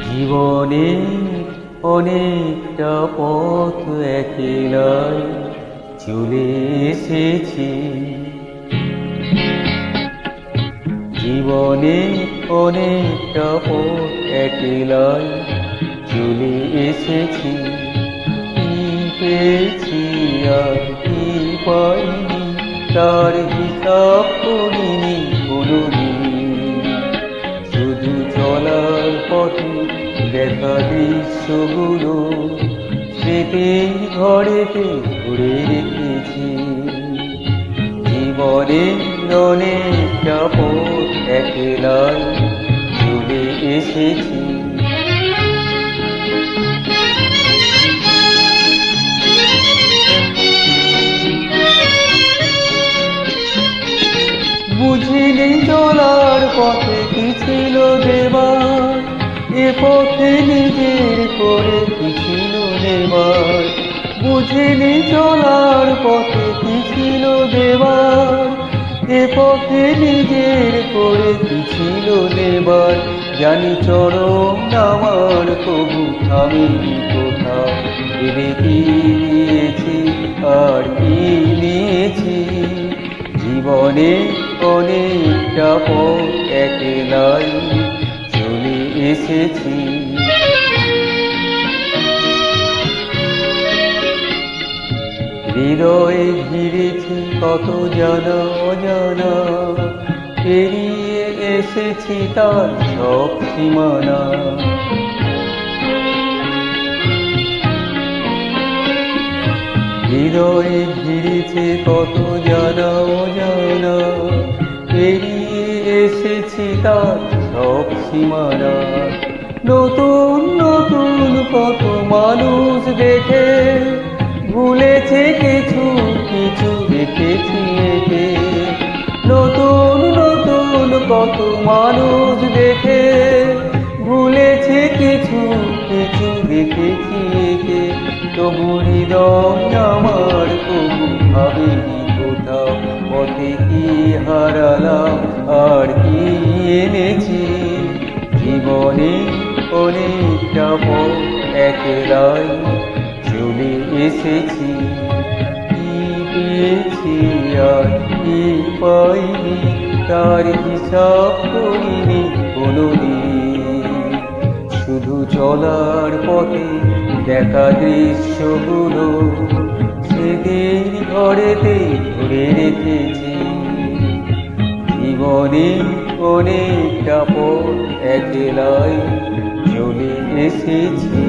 জীবনে অনেকটা পথ একলাই চলে এসেছি। জীবনে অনেকটা পথ একলাই চলে এসেছি। কি পেয়েছি আর কি পাইনি তার হিসাব করিনি কোনদিন। শুধু চলার পথে দেখা দৃশ্যগুলো স্মৃতির ঘরেতে ধরে রেখেছি। জীবনে অনেকটা পথ একলাই চলে এসেছি। বুঝিনি চলার পথে কি ছিল দেবার, এ পথে নিজের করে কি ছিল নেবার। বুঝিনি চলার পথে কি ছিল দেবার, এ পথে নিজের করে কি ছিল নেবার। জানি চরম আমার কবু থামিনি কোথাও, ভেবে কি দিয়েছি আর কি নিয়েছি। জীবনে অনেকটা পথ একলাই চলে এসেছি। হৃদয়ে ঘিরেছি কত জানা অজানা, পেরিয়ে এসেছি তার সব সীমানা। হৃদয়ে ঘিরেছে কত জানা অজানা, পেরিয়ে এসেছি তার সব সীমানা। নতুন নতুন কত মানুষ দেখে ভুলেছে কিছু কিছু দেখেছি একে। নতুন নতুন কত মানুষ দেখে ভুলেছে কিছু কিছু দেখেছি একে। তবু হৃদয় আমার কবু ভাবেনি কোথাও, পথে কি হারালাম আর কি এনেছি। জীবনে অনেকটা পথ একলাই চলে এসেছি। কি পেয়েছি আর কি পাইনি তার হিসাব করিনি কোনদিন। শুধু চলার পথে দেখা দৃশ্যগুলো স্মৃতির ঘরেতে ধরে রেখেছি। জীবনে অনেকটা পথ একলাই চলে এসেছি।